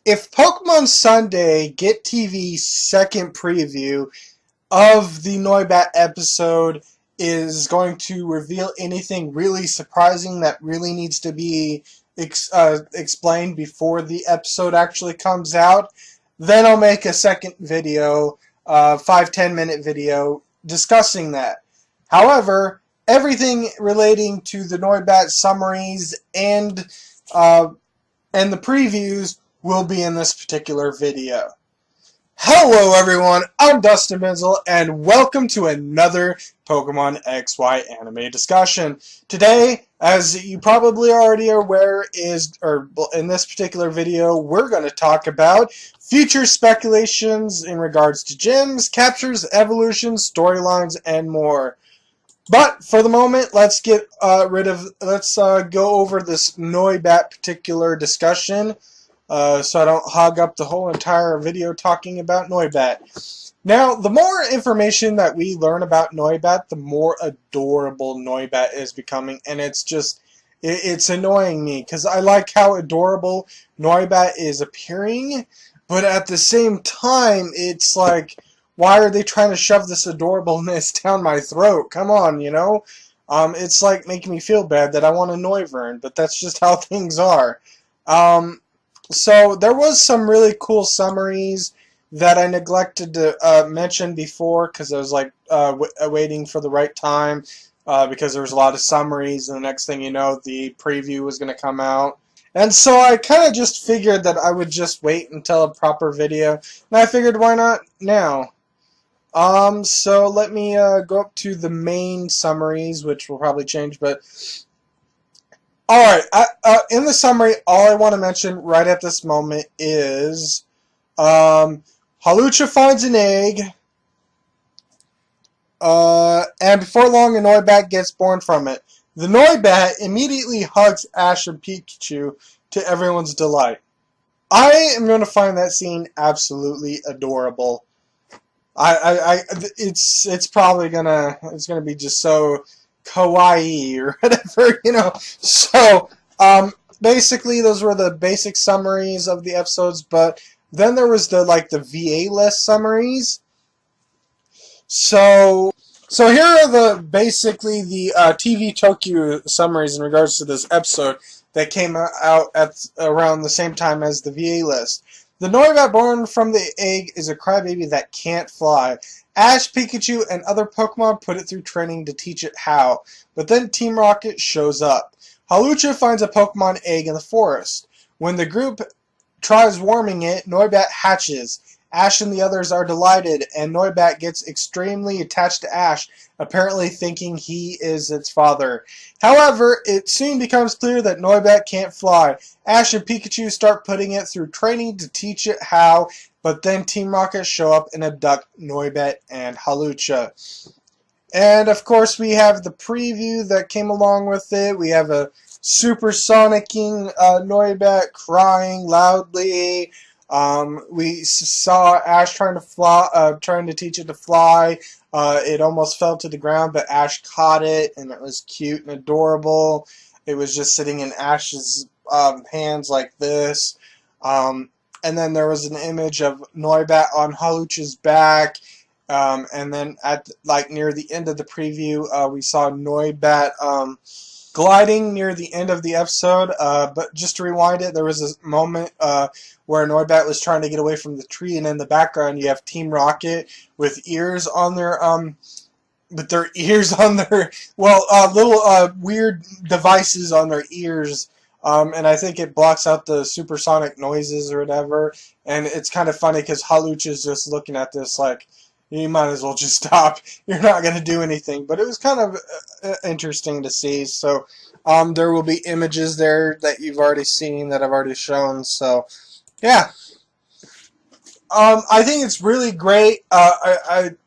If Pokemon Sunday Get TV's second preview of the Noibat episode is going to reveal anything really surprising that really needs to be explained before the episode actually comes out, then I'll make a second video, 5-10 minute video discussing that. However, everything relating to the Noibat summaries and the previews will be in this particular video. Hello everyone, I'm Dustin Benzel, and welcome to another Pokemon XY anime discussion. Today, as you probably already are aware, in this particular video, we're going to talk about future speculations in regards to gyms, captures, evolutions, storylines, and more. But for the moment, let's go over this Noibat particular discussion. So I don't hog up the whole entire video talking about Noibat. Now, the more information that we learn about Noibat, the more adorable Noibat is becoming, and it's annoying me, because I like how adorable Noibat is appearing, but at the same time, it's like, why are they trying to shove this adorableness down my throat? Come on, you know? It's like making me feel bad that I want a Noivern, but that's just how things are. So there was some really cool summaries that I neglected to mention before because I was like waiting for the right time because there was a lot of summaries, and the next thing you know, the preview was going to come out. And so I kind of just figured that I would just wait until a proper video, and I figured why not now? So let me go up to the main summaries, which will probably change, but alright, in the summary, all I want to mention right at this moment is Hawlucha finds an egg, and before long a Noibat gets born from it. The Noibat immediately hugs Ash and Pikachu to everyone's delight. I am going to find that scene absolutely adorable. It's probably gonna be just so kawaii or whatever, you know. So basically those were the basic summaries of the episodes, but then there was the VA list summaries. So here are basically the TV Tokyo summaries in regards to this episode that came out at around the same time as the VA list. The Noibat born from the egg is a crybaby that can't fly. Ash, Pikachu, and other Pokemon put it through training to teach it how, but then Team Rocket shows up. Hawlucha finds a Pokemon egg in the forest. When the group tries warming it, Noibat hatches. Ash and the others are delighted, and Noibat gets extremely attached to Ash, apparently thinking he is its father. However, it soon becomes clear that Noibat can't fly. Ash and Pikachu start putting it through training to teach it how, but then Team Rocket show up and abduct Noibat and Hawlucha. And of course we have the preview that came along with it. We have a supersonicking Noibat crying loudly. We saw Ash trying to fly, trying to teach it to fly. It almost fell to the ground, but Ash caught it, and it was cute and adorable. It was just sitting in Ash's hands like this. And then there was an image of Noibat on Hawlucha's back. And then at near the end of the preview, we saw Noibat gliding near the end of the episode. But just to rewind it, there was a moment where Noibat was trying to get away from the tree, and in the background you have Team Rocket with ears on their little weird devices on their ears. And I think it blocks out the supersonic noises or whatever. And it's kind of funny because Hawlucha's just looking at this like, you might as well just stop. You're not going to do anything. But it was kind of interesting to see. So there will be images there that you've already seen, that I've already shown. So yeah. I think it's really great. I'm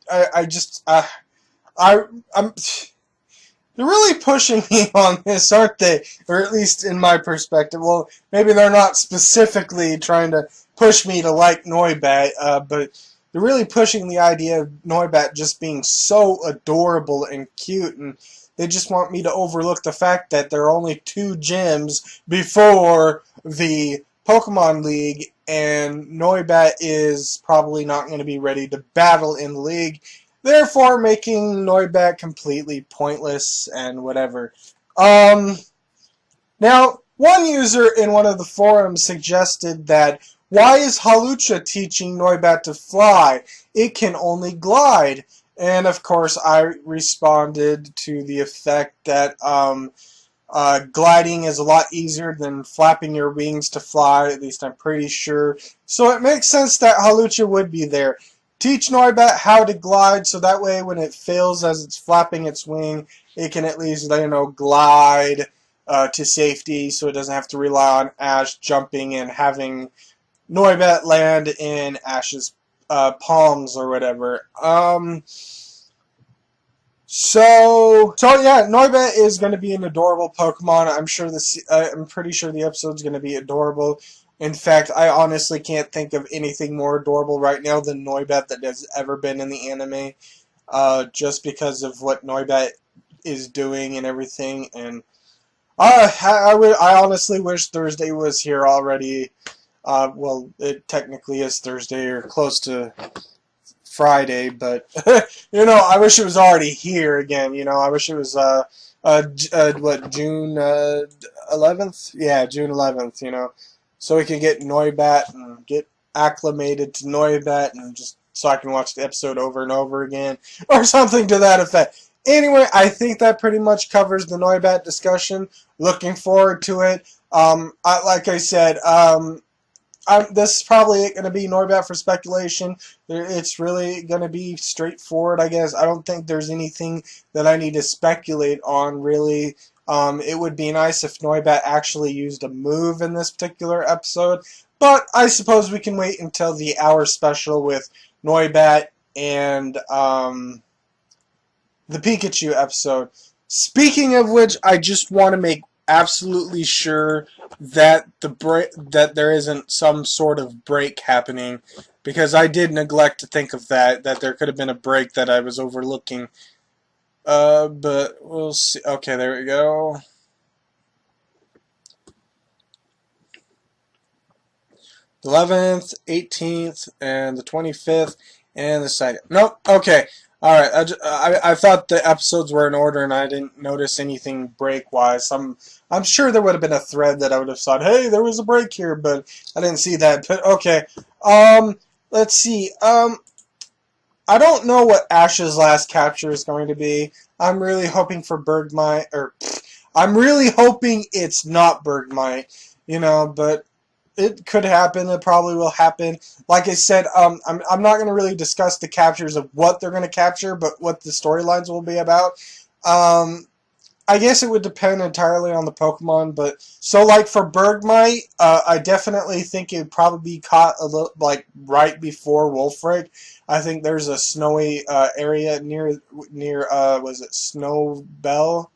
They're really pushing me on this, aren't they? Or at least in my perspective. Well, maybe they're not specifically trying to push me to like Noibat, but they're really pushing the idea of Noibat just being so adorable and cute, and they just want me to overlook the fact that there are only 2 gyms before the Pokemon League, and Noibat is probably not going to be ready to battle in the league, therefore making Noibat completely pointless and whatever. Now, one user in one of the forums suggested that, why is Hawlucha teaching Noibat to fly? It can only glide. And of course, I responded to the effect that gliding is a lot easier than flapping your wings to fly, at least I'm pretty sure. So it makes sense that Hawlucha would be there. Teach Noibat how to glide, so that way when it fails as it's flapping its wing, it can at least, glide to safety, so it doesn't have to rely on Ash jumping and having Noibat land in Ash's palms or whatever. So yeah, Noibat is going to be an adorable Pokemon. I'm pretty sure the episode's going to be adorable. In fact, I honestly can't think of anything more adorable right now than Noibat that has ever been in the anime. Just because of what Noibat is doing and everything. And I honestly wish Thursday was here already. Well, it technically is Thursday or close to Friday, but I wish it was already here again. I wish it was what, June 11th? Yeah, June 11th. So we can get Noibat and get acclimated to Noibat, and just so I can watch the episode over and over again, or something to that effect. Anyway, I think that pretty much covers the Noibat discussion. Looking forward to it. Like I said, this is probably going to be Noibat for speculation. It's really going to be straightforward, I guess. I don't think there's anything that I need to speculate on, really. It would be nice if Noibat actually used a move in this particular episode, but I suppose we can wait until the hour special with Noibat and the Pikachu episode. Speaking of which, I just want to make absolutely sure that that there isn't some sort of break happening, because I did neglect to think of that there could have been a break that I was overlooking. But we'll see. Okay, there we go. The 11th, 18th, and the 25th, and the 2nd. Nope. Okay. All right. I thought the episodes were in order, and I didn't notice anything break-wise. I'm sure there would have been a thread that I would have thought, hey, there was a break here, but I didn't see that. But okay. Let's see. I don't know what Ash's last capture is going to be. I'm really hoping for Bergmite, I'm really hoping it's not Bergmite, but it could happen. It probably will happen. Like I said, I'm not going to really discuss the captures of what they're going to capture, but what the storylines will be about. I guess it would depend entirely on the Pokemon, but so like for Bergmite, I definitely think it would probably be caught a little right before Wolfric. I think there's a snowy area near was it Snowbell?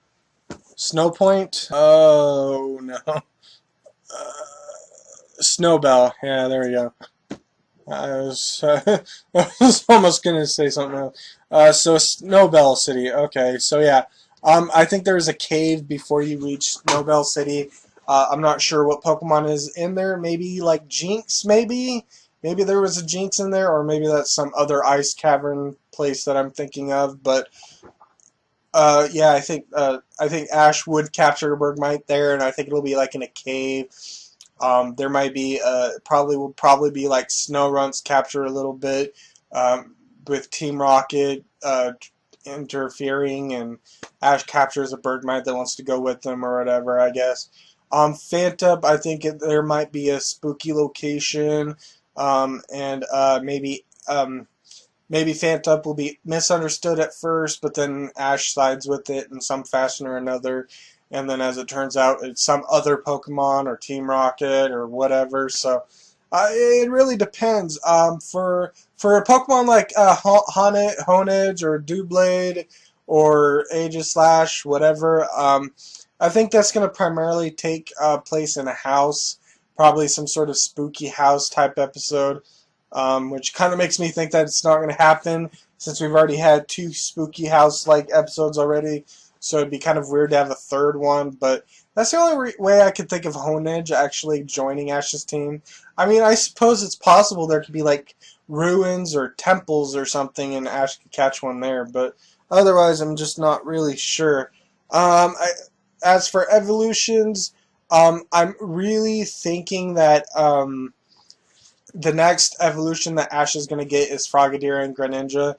Snowpoint? Oh no. Snowbell. Yeah, there we go. I was almost gonna say something else. So Snowbell City. Okay, so yeah. I think there's a cave before you reach Snowbell City. I'm not sure what Pokemon is in there. Maybe like Jinx, maybe? Maybe there was a Jinx in there, or maybe that's some other ice cavern place that I'm thinking of. But yeah, I think Ash would capture a Bergmite there, and I think it'll be like in a cave. There might be will probably be like Snowrunt's capture a little bit with Team Rocket interfering, and Ash captures a Bergmite that wants to go with them or whatever, I guess. Phantom, I think there might be a spooky location, and maybe Phantom will be misunderstood at first, but then Ash sides with it in some fashion or another, and then as it turns out, it's some other Pokemon or Team Rocket or whatever. So it really depends. For a Pokemon like Honedge or Doublade or Aegislash, whatever, I think that's going to primarily take place in a house, probably some sort of spooky house type episode, which kind of makes me think that it's not going to happen since we've already had 2 spooky house-like episodes already. so it'd be kind of weird to have a third one, but that's the only way I could think of Honedge actually joining Ash's team. I mean, I suppose it's possible there could be like ruins or temples or something, and Ash could catch one there, but otherwise, I'm just not really sure. As for evolutions, I'm really thinking that the next evolution that Ash is going to get is Frogadier and Greninja.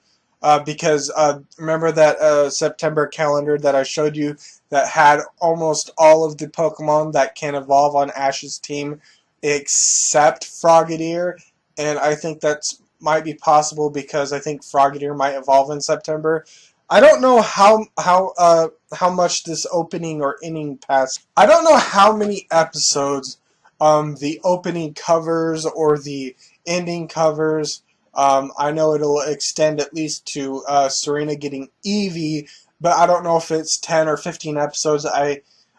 Because remember that September calendar that I showed you that had almost all of the Pokemon that can evolve on Ash's team except Frogadier, and I think that's might be possible because I think Frogadier might evolve in September. I don't know how much this opening or inning pass. I don't know how many episodes the opening covers or the ending covers. I know it'll extend at least to Serena getting Eevee, but I don't know if it's 10 or 15 episodes.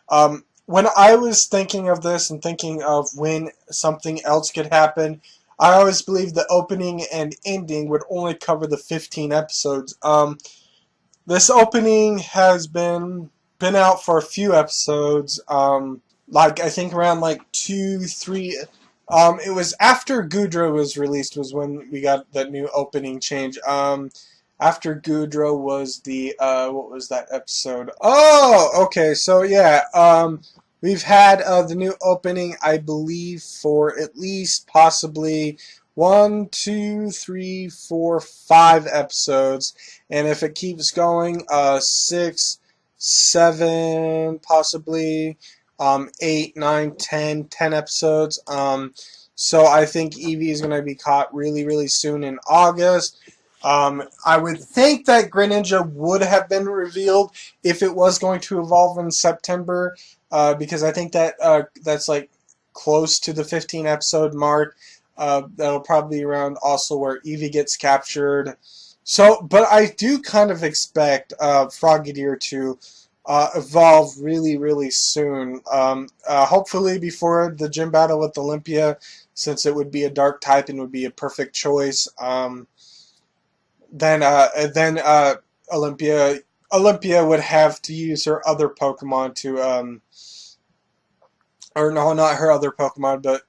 When I was thinking of this and thinking of when something else could happen, I always believed the opening and ending would only cover the 15 episodes. This opening has been out for a few episodes. Like I think around like 2, 3. It was after Goodra was released was when we got that new opening change. After Goodra was the what was that episode? Oh, okay. So yeah, we've had the new opening, I believe, for at least possibly 1, 2, 3, 4, 5 episodes, and if it keeps going, 6, 7, possibly. 8, 9, 10 episodes. So I think Eevee is going to be caught really, really soon in August. I would think that Greninja would have been revealed if it was going to evolve in September, because I think that that's like close to the 15 episode mark. That'll probably be around also where Eevee gets captured. So, but I do kind of expect Frogadier to evolve really, really soon. Hopefully before the gym battle with Olympia, since it would be a dark type and would be a perfect choice. Then Olympia would have to use her other Pokemon to or no, not her other Pokemon, but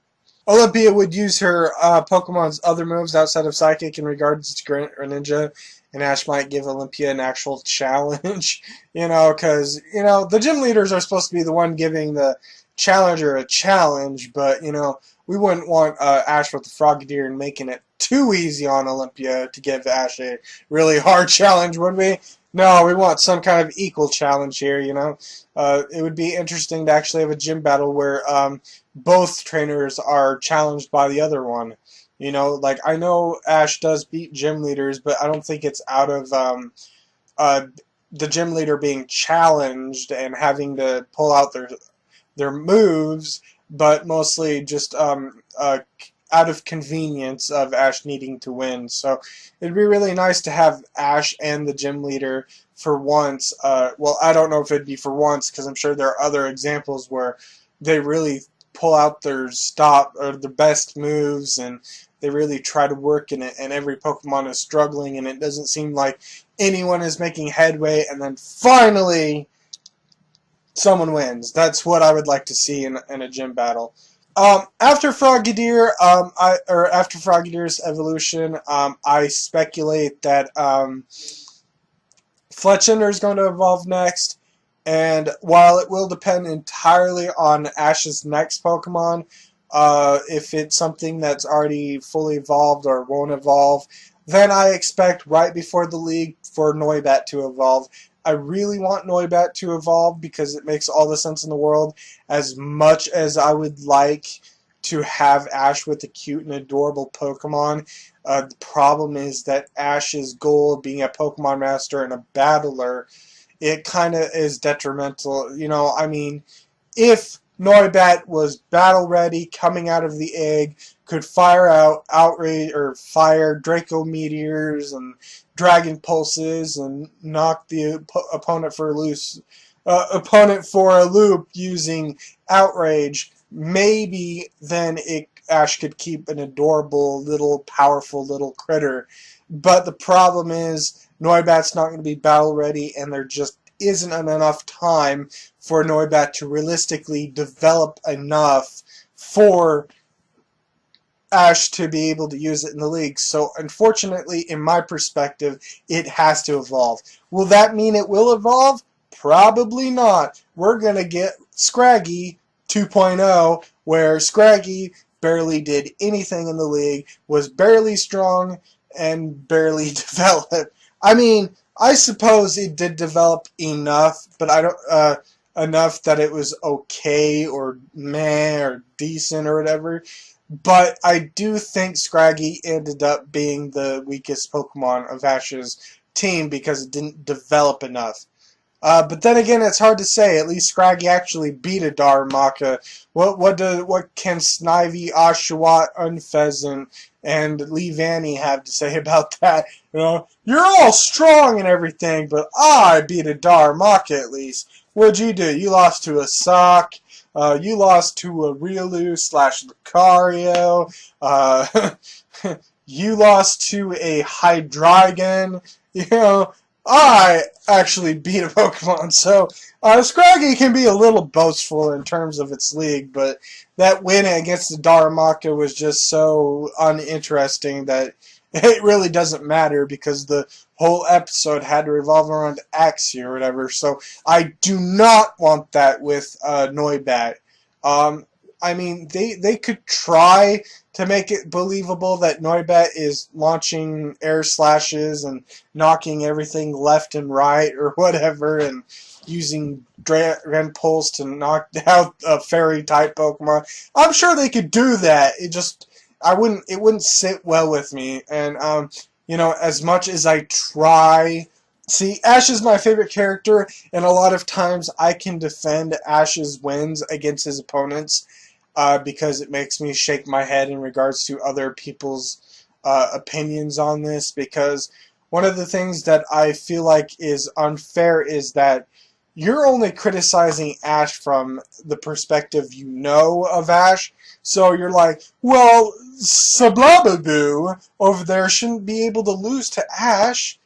Olympia would use her Pokemon's other moves outside of Psychic in regards to Greninja, and Ash might give Olympia an actual challenge, because, the gym leaders are supposed to be the one giving the challenger a challenge, but, we wouldn't want Ash with the Frogadier and making it too easy on Olympia to give Ash a really hard challenge, would we? No, we want some kind of equal challenge here, It would be interesting to actually have a gym battle where both trainers are challenged by the other one. Like I know Ash does beat gym leaders, but I don't think it's out of the gym leader being challenged and having to pull out their moves, but mostly just out of convenience of Ash needing to win. So it'd be really nice to have Ash and the gym leader for once. Well, I don't know if it'd be for once, because I'm sure there are other examples where they really pull out their best moves, and they really try to work in it, and every Pokemon is struggling, and it doesn't seem like anyone is making headway, and then finally someone wins. That's what I would like to see in a gym battle. After Frogadier, after Frogadier's evolution, I speculate that Fletchinder is going to evolve next, and while it will depend entirely on Ash's next Pokemon, if it's something that's already fully evolved or won't evolve, then I expect right before the league for Noibat to evolve. I really want Noibat to evolve because it makes all the sense in the world. As much as I would like to have Ash with a cute and adorable Pokemon, the problem is that Ash's goal of being a Pokemon Master and a battler, it kind of is detrimental. I mean, if Noibat was battle ready, coming out of the egg, could fire out Outrage or fire Draco Meteors and Dragon Pulses and knock the opponent for a loop using Outrage, maybe then Ash could keep an adorable little powerful little critter. But the problem is Noibat's not going to be battle ready, and there just isn't enough time for Noibat to realistically develop enough for Ash to be able to use it in the league. So unfortunately, in my perspective, it has to evolve. Will that mean it will evolve? Probably not. We're going to get Scraggy 2.0, where Scraggy barely did anything in the league, was barely strong, and barely developed. I mean, I suppose it did develop enough, but I don't enough that it was okay or meh or decent or whatever. But I do think Scraggy ended up being the weakest Pokemon of Ash's team because it didn't develop enough. But then again, it's hard to say. At least Scraggy actually beat a Darumaka. What can Snivy, Oshawott, Unpheasant, and Lee Vanny have to say about that? You know, you're all strong and everything, but I beat a Darumaka at least. What'd you do? You lost to a Sock. You lost to a Riolu / Lucario. You lost to a Hydreigon. You know, I actually beat a Pokemon. So, Scraggy can be a little boastful in terms of its league, but that win against the Darumaka was just so uninteresting that it really doesn't matter because the whole episode had to revolve around Axie or whatever. So I do not want that with Noibat. I mean, they could try to make it believable that Noibat is launching air slashes and knocking everything left and right or whatever and using Dragon Pulse to knock out a fairy type Pokemon. I'm sure they could do that. It wouldn't sit well with me. And you know, as much as I try, see, Ash is my favorite character, and a lot of times I can defend Ash's wins against his opponents because it makes me shake my head in regards to other people's opinions on this. Because one of the things that I feel like is unfair is that you're only criticizing Ash from the perspective you know of Ash. So you're like, well, Sablababoo over there shouldn't be able to lose to Ash.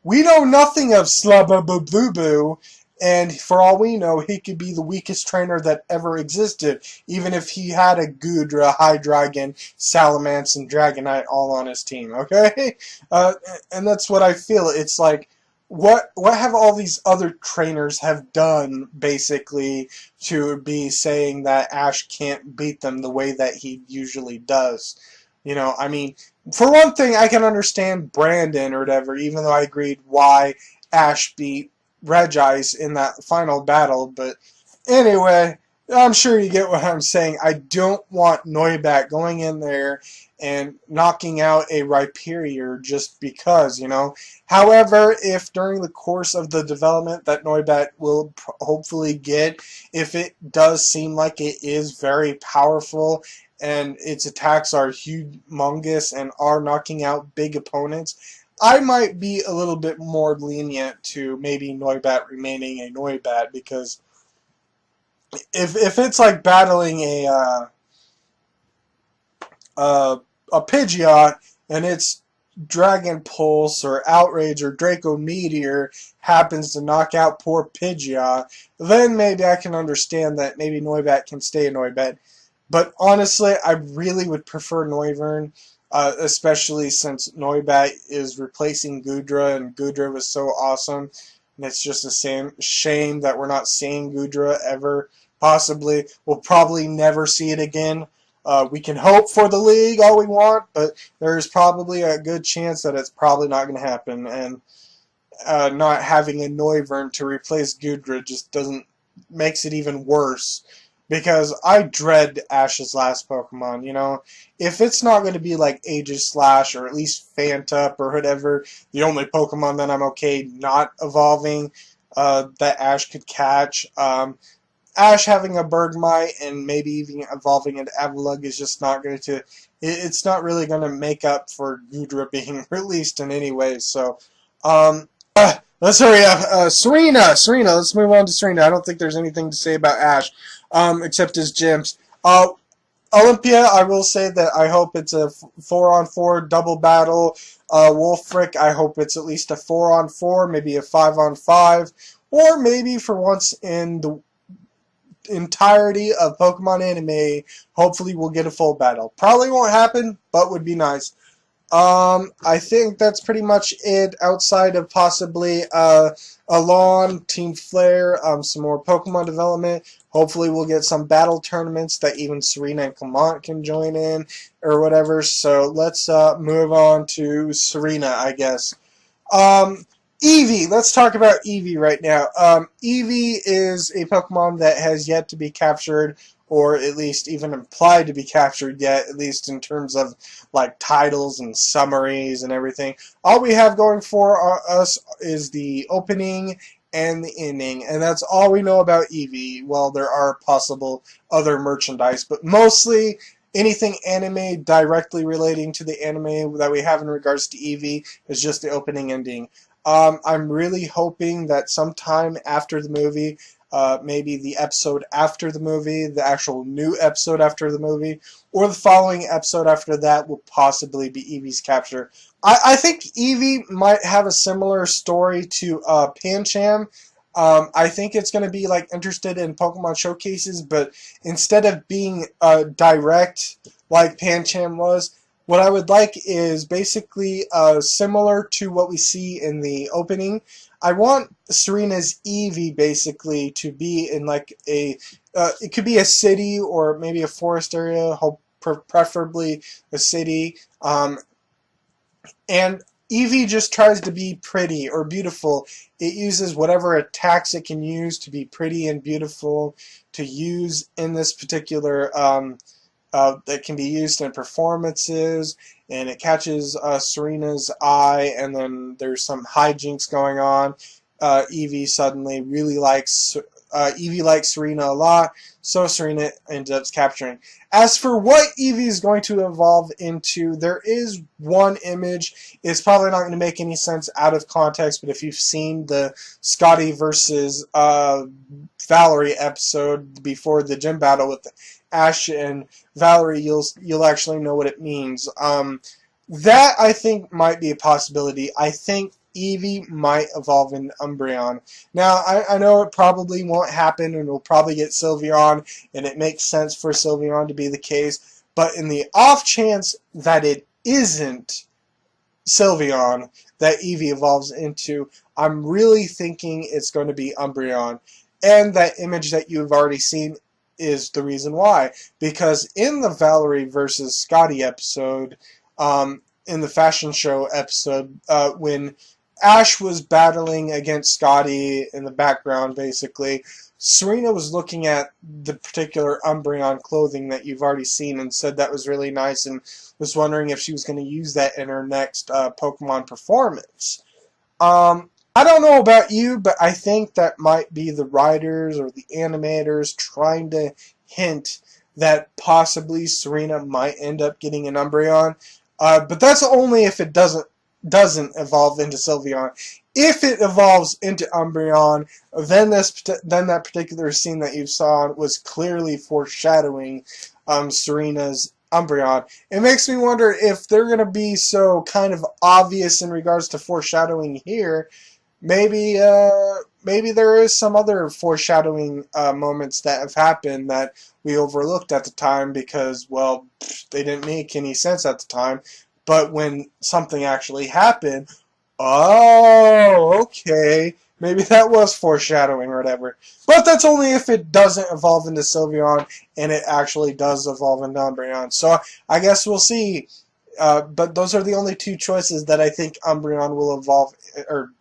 We know nothing of Slabababoo, and for all we know, he could be the weakest trainer that ever existed, even if he had a Goodra, Hydreigon, Salamence, and Dragonite all on his team, okay? And that's what I feel. It's like, what have all these other trainers have done, basically, to be saying that Ash can't beat them the way that he usually does? You know, I mean, for one thing, I can understand Brandon or whatever, even though I agreed why Ash beat Regice in that final battle. But anyway, I'm sure you get what I'm saying. I don't want Noibat going in there and knocking out a Rhyperior just because, you know. However, if during the course of the development that Noibat will hopefully get, if it does seem like it is very powerful and its attacks are humongous and are knocking out big opponents, I might be a little bit more lenient to maybe Noibat remaining a Noibat, because if it's like battling a Pidgeot and its Dragon Pulse or Outrage or Draco Meteor happens to knock out poor Pidgeot, then maybe I can understand that maybe Noibat can stay a Noibat. But honestly, I really would prefer Noivern, especially since Noibat is replacing Goodra, and Goodra was so awesome. And it's just a shame that we're not seeing Goodra ever, possibly. We'll probably never see it again. We can hope for the league all we want, but there's probably a good chance that it's probably not going to happen. And not having a Noivern to replace Goodra just makes it even worse. Because I dread Ash's last Pokemon, you know. If it's not going to be like Aegislash or at least Phantup or whatever, the only Pokemon that I'm okay not evolving that Ash could catch, Ash having a Bergmite and maybe even evolving into Avalugg is just not going to, it's not really going to make up for Goodra being released in any way. So, let's hurry up. Serena, let's move on to Serena. I don't think there's anything to say about Ash, except his gyms. Olympia, I will say that I hope it's a 4-on-4 double battle. Wolfric, I hope it's at least a 4-on-4, maybe a 5-on-5. or maybe for once in the entirety of Pokemon anime, hopefully we'll get a full battle. Probably won't happen, but would be nice. I think that's pretty much it outside of possibly Alon, Team Flare, some more Pokemon development. Hopefully we'll get some battle tournaments that even Serena and Clement can join in or whatever. So let's move on to Serena, I guess. Um, Eevee. Let's talk about Eevee right now. Eevee is a Pokemon that has yet to be captured, or at least even implied to be captured yet, at least in terms of like titles and summaries and everything. All we have going for us is the opening and the ending, and that's all we know about Eevee. Well, there are possible other merchandise, but mostly anything anime directly relating to the anime that we have in regards to Eevee is just the opening ending. I'm really hoping that sometime after the movie, maybe the episode after the movie, the actual new episode after the movie, or the following episode after that will possibly be Eevee's capture. I think Eevee might have a similar story to Pancham. I think it's going to be like interested in Pokemon showcases, but instead of being direct like Pancham was, what I would like is basically similar to what we see in the opening. I want Serena's Eevee basically to be in like a, it could be a city or maybe a forest area, preferably a city. And Eevee just tries to be pretty or beautiful. It uses whatever attacks it can use to be pretty and beautiful to use in this particular that can be used in performances, and it catches Serena's eye, and then there's some hijinks going on. Eevee suddenly really likes Eevee likes Serena a lot, so Serena ends up capturing. As for what Eevee is going to evolve into, there is one image. It's probably not going to make any sense out of context, but if you've seen the Scotty versus Valerie episode before the gym battle with Ash and Valerie, you'll actually know what it means. That I think might be a possibility. I think Eevee might evolve into Umbreon. Now, I know it probably won't happen, and we'll probably get Sylveon, and it makes sense for Sylveon to be the case, but in the off chance that it isn't Sylveon that Eevee evolves into, I'm really thinking it's going to be Umbreon. And that image that you've already seen is the reason why. Because in the Valerie versus Scotty episode, in the fashion show episode, when Ash was battling against Scotty in the background, basically, Serena was looking at the particular Umbreon clothing that you've already seen and said that was really nice and was wondering if she was going to use that in her next Pokemon performance. I don't know about you, but I think that might be the writers or the animators trying to hint that possibly Serena might end up getting an Umbreon. But that's only if it doesn't evolve into Sylveon. If it evolves into Umbreon, then that particular scene that you saw was clearly foreshadowing Serena's Umbreon. It makes me wonder if they're going to be so kind of obvious in regards to foreshadowing here. Maybe there is some other foreshadowing moments that have happened that we overlooked at the time because, well, they didn't make any sense at the time. But when something actually happened, oh, okay, maybe that was foreshadowing or whatever. But that's only if it doesn't evolve into Sylveon and it actually does evolve into Umbreon. So I guess we'll see. But those are the only two choices that I think Umbreon will evolve, or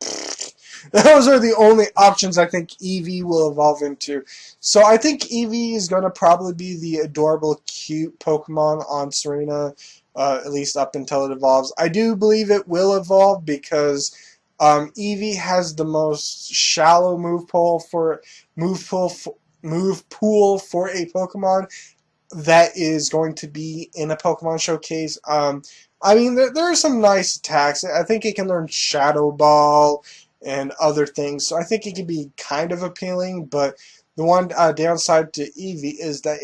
those are the only options I think Eevee will evolve into. So I think Eevee is going to probably be the adorable, cute Pokemon on Serena, at least up until it evolves. I do believe it will evolve because Eevee has the most shallow move pool for a Pokemon that is going to be in a Pokemon showcase. I mean, there are some nice attacks. I think it can learn Shadow Ball and other things, so I think it can be kind of appealing. But the one downside to Eevee is that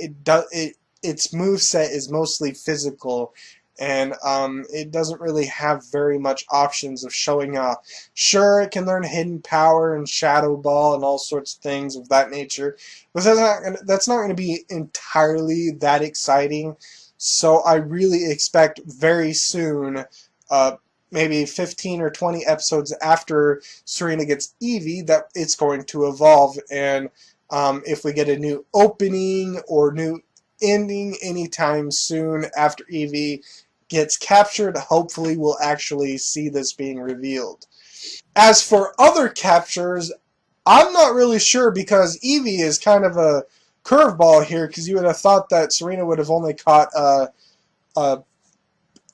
its moveset is mostly physical, and it doesn't really have very much options of showing off. Sure, it can learn hidden power and shadow ball and all sorts of things of that nature, but that's not gonna be entirely that exciting. So I really expect very soon, maybe 15 or 20 episodes after Serena gets Eevee, that it's going to evolve. And if we get a new opening or new ending anytime soon after Eevee gets captured, hopefully we'll actually see this being revealed. As for other captures, I'm not really sure, because Eevee is kind of a curveball here, because you would have thought that Serena would have only caught a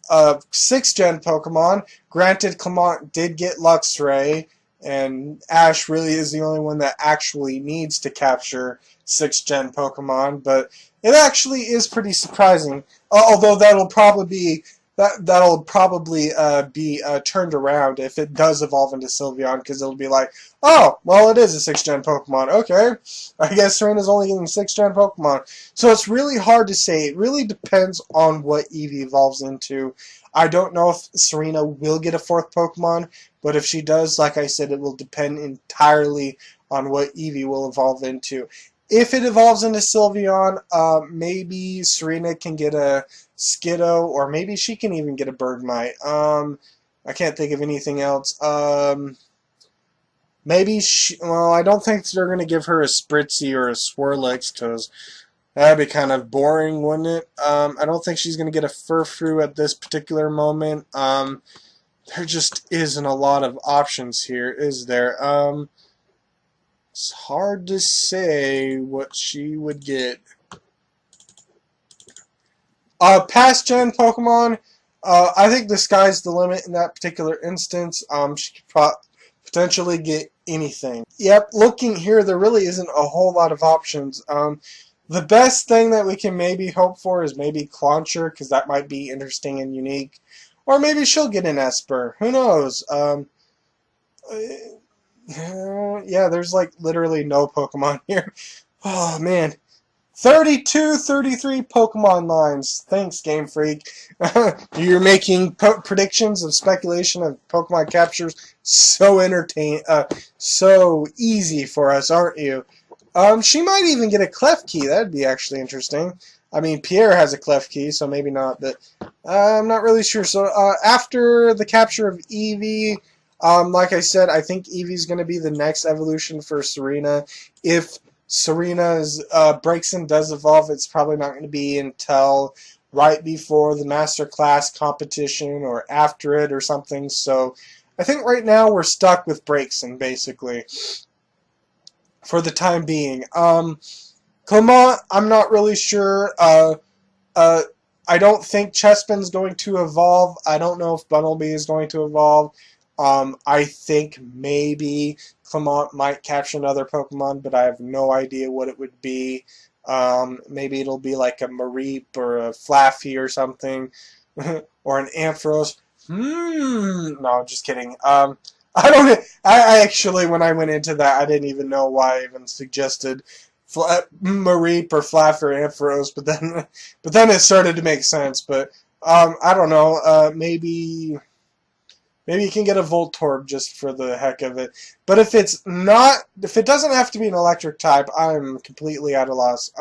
6th gen Pokemon. Granted, Clement did get Luxray, and Ash really is the only one that actually needs to capture 6th gen Pokemon, but it actually is pretty surprising. Although that'll probably be turned around if it does evolve into Sylveon, because it'll be like, oh, well, it is a 6th gen Pokemon. Okay, I guess Serena's only getting 6th gen Pokemon. So it's really hard to say. It really depends on what Eevee evolves into. I don't know if Serena will get a 4th Pokemon, but if she does, like I said, it will depend entirely on what Eevee will evolve into. If it evolves into Sylveon, maybe Serena can get a Skiddo, or maybe she can even get a Bergmite. I can't think of anything else. Well, I don't think they're going to give her a Spritzy or a Swirlix, because that'd be kind of boring, wouldn't it? I don't think she's going to get a Furfrou at this particular moment. There just isn't a lot of options here, is there? It's hard to say what she would get. Past gen Pokemon, I think the sky's the limit in that particular instance. She could potentially get anything. Yep, looking here, there really isn't a whole lot of options. The best thing that we can maybe hope for is maybe Clauncher, because that might be interesting and unique. Or maybe she'll get an Esper. Who knows? Yeah, there's like literally no Pokemon here. Oh, man. 32, 33 Pokemon lines. Thanks, Game Freak. You're making predictions of speculation of Pokemon captures so so easy for us, aren't you? She might even get a Klefki. That'd be actually interesting. I mean, Pierre has a Klefki, so maybe not, but I'm not really sure. So after the capture of Eevee, like I said, I think Eevee's going to be the next evolution for Serena. If Serena's Braixen does evolve, it's probably not going to be until right before the Master Class competition or after it or something. So I think right now we're stuck with Braixen, basically, for the time being. Clement, I'm not really sure. I don't think Chespin's going to evolve. I don't know if Bunnelby is going to evolve. I think maybe Clement might capture another Pokemon, but I have no idea what it would be. Maybe it'll be like a Mareep or a Flaffy or something, or an Ampharos. No, just kidding. I don't. I actually, when I went into that, I didn't even know why I even suggested Mareep or Flaff or Ampharos, but then it started to make sense. But I don't know. Maybe you can get a Voltorb just for the heck of it. But if it doesn't have to be an electric type, I'm completely at a loss.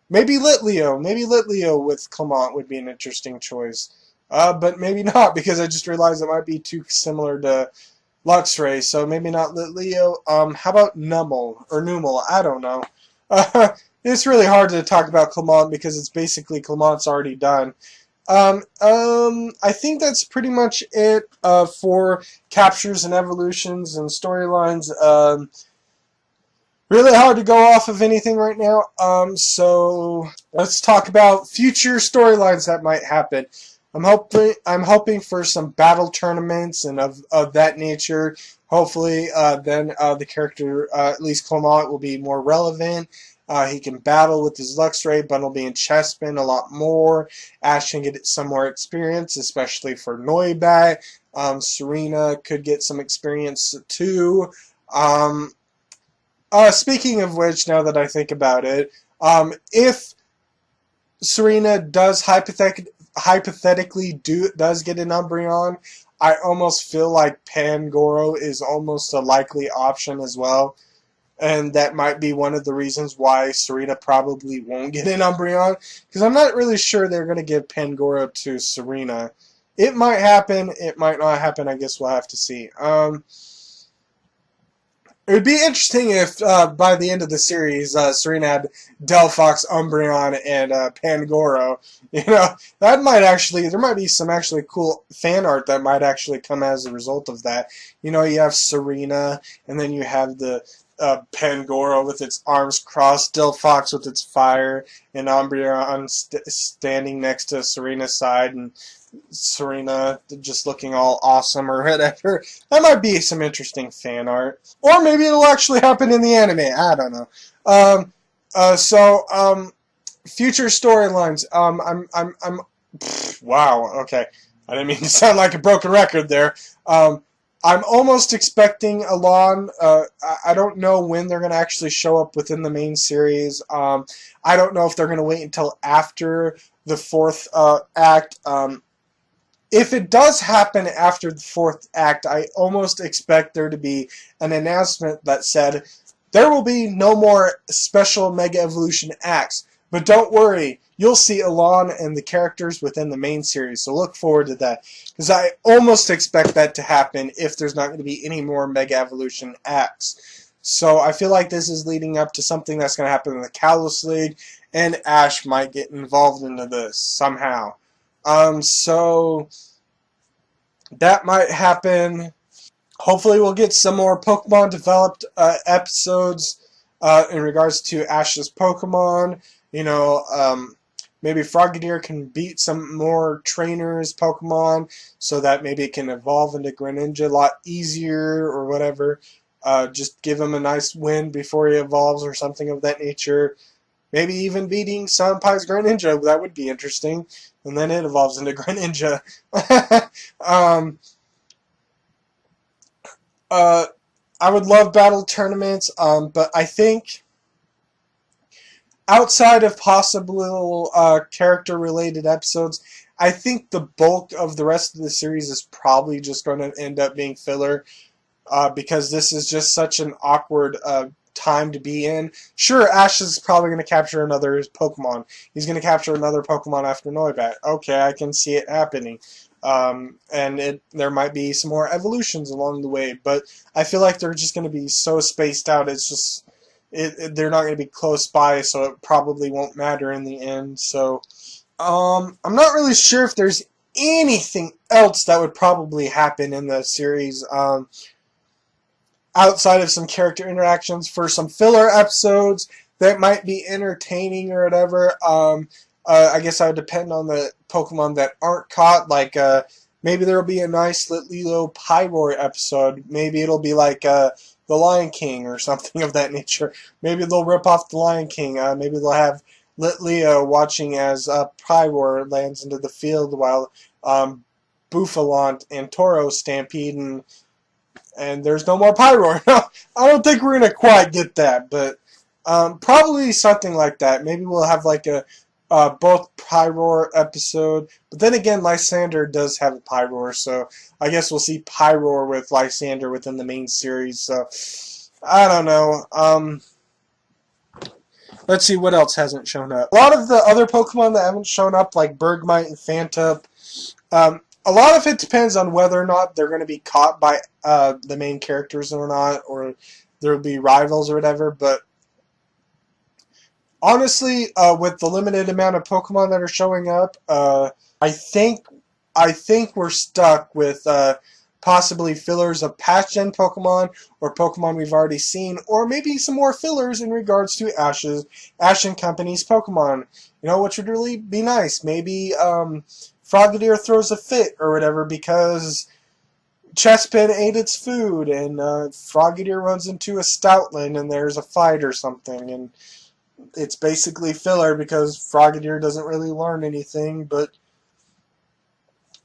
Maybe Litleo. Maybe Litleo with Clement would be an interesting choice. But maybe not, because I just realized it might be too similar to Luxray, so maybe not Litleo. How about Numel or Numel? I don't know. It's really hard to talk about Clement because it's basically Clement's already done. I think that's pretty much it for captures and evolutions and storylines. Really hard to go off of anything right now. So let's talk about future storylines that might happen. I'm hoping for some battle tournaments and of that nature. Hopefully, then the character, at least Clement, will be more relevant. He can battle with his Luxray, Bunnelby and Chespin a lot more. Ash can get some more experience, especially for Noibat. Serena could get some experience too. Speaking of which, now that I think about it, if Serena does hypothetically does get an Umbreon, I almost feel like Pangoro is almost a likely option as well. And that might be one of the reasons why Serena probably won't get an Umbreon, because I'm not really sure they're going to give Pangoro to Serena. It might happen, it might not happen, I guess we'll have to see. It would be interesting if by the end of the series Serena had Delphox, Umbreon, and Pangoro. You know, that might actually, there might be some actually cool fan art that might actually come as a result of that. You know, you have Serena, and then you have the Pangoro with its arms crossed, Delphox with its fire, and Umbreon standing next to Serena's side, and Serena just looking all awesome or whatever. That might be some interesting fan art. Or maybe it'll actually happen in the anime. I don't know. Future storylines. Wow. Okay. I didn't mean to sound like a broken record there. I'm almost expecting Alon. I don't know when they're going to actually show up within the main series. I don't know if they're going to wait until after the fourth act. If it does happen after the fourth act, I almost expect there to be an announcement that said, there will be no more special Mega Evolution acts. But don't worry, you'll see Alon and the characters within the main series, so look forward to that. Because I almost expect that to happen if there's not going to be any more Mega Evolution acts. So I feel like this is leading up to something that's going to happen in the Kalos League, and Ash might get involved into this somehow. So that might happen. Hopefully we'll get some more Pokemon developed episodes in regards to Ash's Pokemon. You know, maybe Frogadier can beat some more trainers' Pokemon so that maybe it can evolve into Greninja a lot easier or whatever. Just give him a nice win before he evolves or something of that nature. Maybe even beating Senpai's Greninja. That would be interesting. And then it evolves into Greninja. I would love battle tournaments, but I think outside of possible character-related episodes, I think the bulk of the rest of the series is probably just going to end up being filler, because this is just such an awkward time to be in. Sure, Ash is probably going to capture another Pokemon. He's going to capture another Pokemon after Noibat. Okay, I can see it happening. And there might be some more evolutions along the way, but I feel like they're just going to be so spaced out. It's just they're not going to be close by, so it probably won't matter in the end. So I'm not really sure if there's anything else that would probably happen in the series. Outside of some character interactions for some filler episodes that might be entertaining or whatever. I guess I would depend on the Pokemon that aren't caught. Like, maybe there will be a nice Litleo Pyroar episode. Maybe it'll be like The Lion King or something of that nature. Maybe they'll rip off The Lion King. Maybe they'll have Litleo watching as Pyroar lands into the field while Buffalant and Toro stampede, and there's no more Pyroar. I don't think we're going to quite get that, but probably something like that. Maybe we'll have like a both Pyroar episode, but then again, Lysander does have a Pyroar, so I guess we'll see Pyroar with Lysander within the main series. So I don't know. Let's see what else hasn't shown up. A lot of the other Pokemon that haven't shown up, like Bergmite and Phantup, a lot of it depends on whether or not they're going to be caught by the main characters or not, or there will be rivals or whatever. But honestly, with the limited amount of Pokemon that are showing up, I think we're stuck with possibly fillers of past gen Pokemon or Pokemon we've already seen, or maybe some more fillers in regards to Ash and Company's Pokemon. You know, which would really be nice. Maybe Frogadier throws a fit or whatever because Chespin ate its food, and Frogadier runs into a Stoutland and there's a fight or something, and it's basically filler because Frogadier doesn't really learn anything, but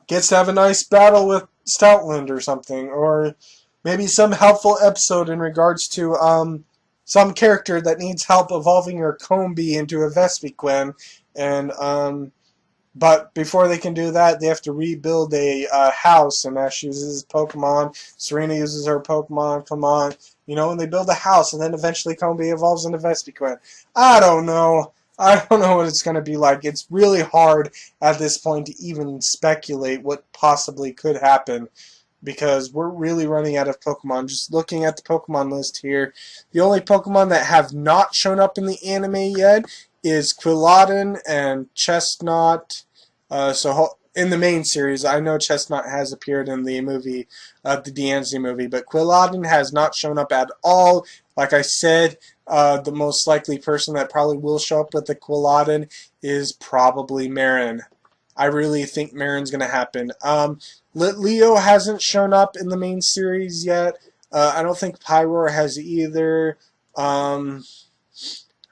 gets to have a nice battle with Stoutland or something, or maybe some helpful episode in regards to some character that needs help evolving your Combee into a Vespiquen, and But before they can do that, they have to rebuild a house, and Ash uses Pokemon. Serena uses her Pokemon. Come on, and they build a house, and then eventually Combi evolves into Vespiquen. I don't know. I don't know what it's going to be like. It's really hard at this point to even speculate what possibly could happen because we're really running out of Pokemon. Just looking at the Pokemon list here, the only Pokemon that have not shown up in the anime yet is Quilladin and Chestnut. So in the main series, I know Chestnut has appeared in the movie, the Diancie movie, but Quilladin has not shown up at all. Like I said, the most likely person that probably will show up with the Quilladin is probably Marin. I really think Marin's going to happen. Leo hasn't shown up in the main series yet. I don't think Pyroar has either.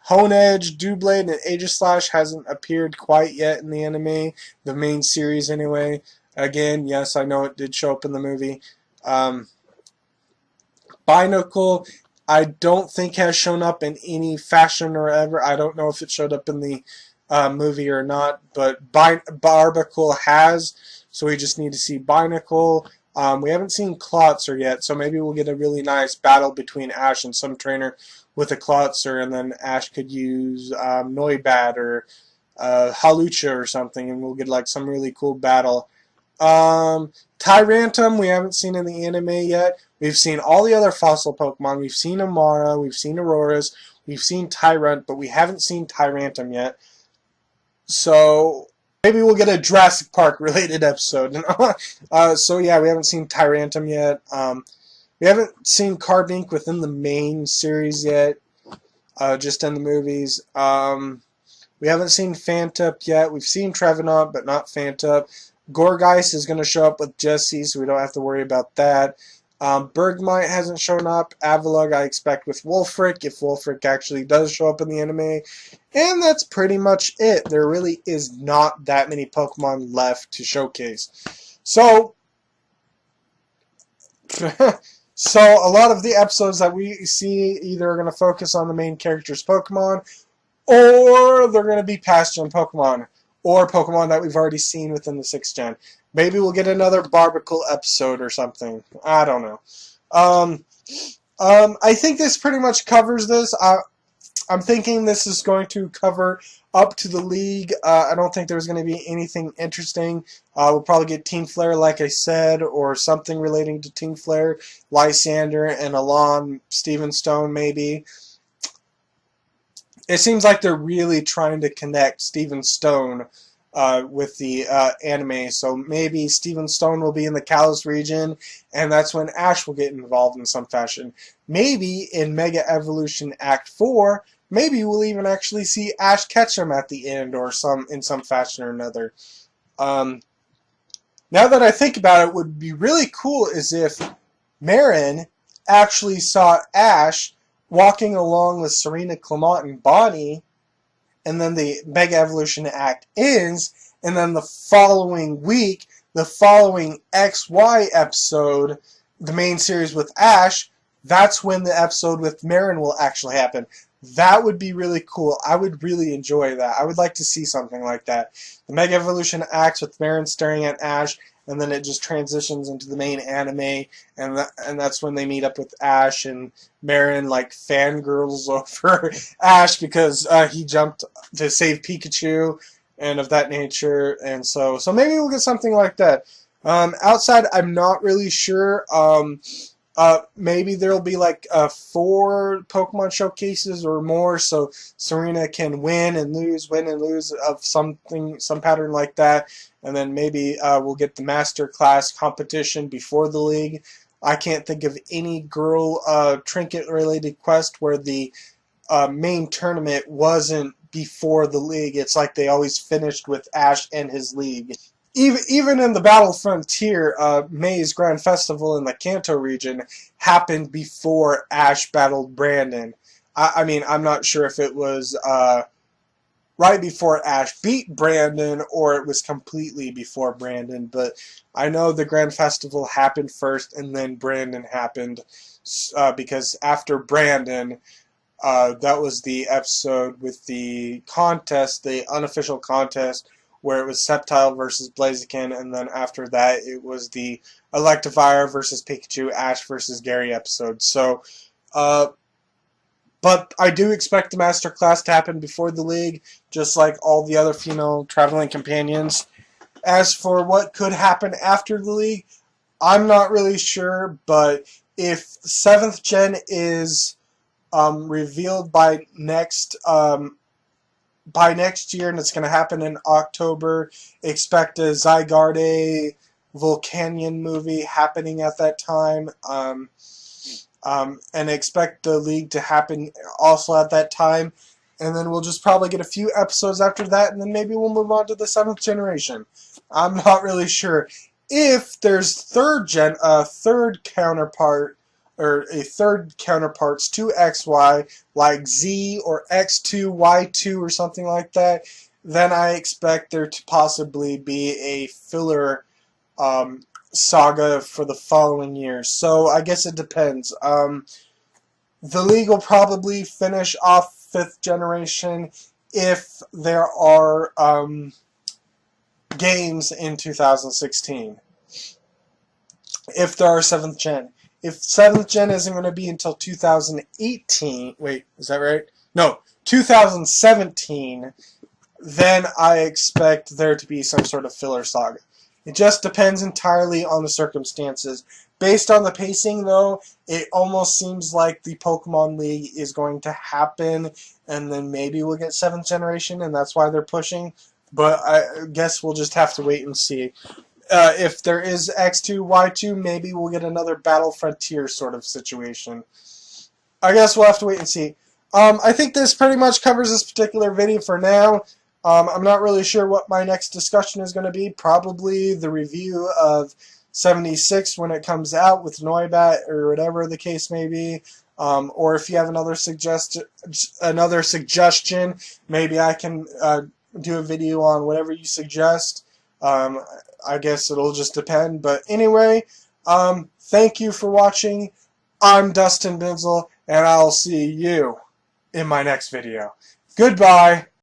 Honedge, Doublade, and Aegislash hasn't appeared quite yet in the anime, the main series anyway. Again, yes, I know it did show up in the movie. Binacle, I don't think has shown up in any fashion or ever. I don't know if it showed up in the movie or not, but Barbacle has, so we just need to see Binacle. We haven't seen Klotzer yet, so maybe we'll get a really nice battle between Ash and some trainer with a Klotzer, and then Ash could use Noibat or Halucha or something, and we'll get like some really cool battle. Tyrantum we haven't seen in the anime yet. We've seen all the other fossil Pokemon. We've seen Amara, we've seen Auroras, we've seen Tyrant, but we haven't seen Tyrantum yet. So maybe we'll get a Jurassic Park related episode. So yeah, we haven't seen Tyrantum yet. We haven't seen Carbink within the main series yet, just in the movies. We haven't seen Phantup yet. We've seen Trevenant, but not Phantup. Gorgeist is going to show up with Jessie, so we don't have to worry about that. Bergmite hasn't shown up. Avalugg I expect with Wolfric, if Wolfric actually does show up in the anime. And that's pretty much it. There really is not that many Pokemon left to showcase. So, so a lot of the episodes that we see either are going to focus on the main character's Pokemon, or they're going to be past gen Pokemon, or Pokemon that we've already seen within the 6th gen. Maybe we'll get another Barbacle episode or something. I don't know. I think this pretty much covers this. I'm thinking this is going to cover up to the league. I don't think there's going to be anything interesting. We'll probably get Team Flare, like I said, or something relating to Team Flare. Lysander and Alon, Steven Stone, maybe. It seems like they're really trying to connect Steven Stone with the anime, so maybe Steven Stone will be in the Kalos region, and that's when Ash will get involved in some fashion. Maybe in Mega Evolution Act 4, maybe we'll even actually see Ash catch him at the end, or in some fashion or another. Now that I think about it, what would be really cool is if Marin actually saw Ash walking along with Serena, Clement, and Bonnie, and then the Mega Evolution Act ends, and then the following week, the following XY episode, the main series with Ash, that's when the episode with Marin will actually happen. That would be really cool. I would really enjoy that. I would like to see something like that. The Mega Evolution Act with Marin staring at Ash, and then it just transitions into the main anime, and that's when they meet up with Ash, and Marin like fangirls over Ash because he jumped to save Pikachu and of that nature, and so maybe we'll get something like that. Outside, I'm not really sure. Maybe there'll be like 4 Pokemon showcases or more, so Serena can win and lose of some pattern like that, and then maybe we'll get the Master Class competition before the league. I can't think of any girl trinket-related quest where the main tournament wasn't before the league. It's like they always finished with Ash and his league. Even in the Battle Frontier, May's Grand Festival in the Kanto region happened before Ash battled Brandon. I mean, I'm not sure if it was right before Ash beat Brandon or it was completely before Brandon, but I know the Grand Festival happened first and then Brandon happened because after Brandon, that was the episode with the contest, the unofficial contest, where it was Sceptile versus Blaziken, and then after that it was the Electivire versus Pikachu, Ash versus Gary episode. So, but I do expect the Master Class to happen before the League, just like all the other female traveling companions. As for what could happen after the League, I'm not really sure, but if 7th Gen is revealed by next year, and it's going to happen in October, expect a Zygarde Volcanion movie happening at that time, and expect the League to happen also at that time. And then we'll just probably get a few episodes after that, and then maybe we'll move on to the 7th generation. I'm not really sure. If there's third counterpart, or a third counterparts to XY, like Z or X2Y2 or something like that, then I expect there to possibly be a filler saga for the following year. So I guess it depends. The League will probably finish off 5th generation if there are games in 2016. If there are 7th gen. If 7th gen isn't going to be until 2018, wait, is that right? No, 2017, then I expect there to be some sort of filler saga. It just depends entirely on the circumstances. Based on the pacing, though, it almost seems like the Pokemon League is going to happen, and then maybe we'll get 7th generation, and that's why they're pushing. But I guess we'll just have to wait and see. If there is X2, Y2, maybe we'll get another Battle Frontier sort of situation. I guess we'll have to wait and see. I think this pretty much covers this particular video for now. I'm not really sure what my next discussion is going to be. Probably the review of 76 when it comes out with Noibat, or whatever the case may be. Or if you have another suggestion, maybe I can do a video on whatever you suggest. I guess it'll just depend. But anyway, thank you for watching. I'm Dustin Benzel, and I'll see you in my next video. Goodbye.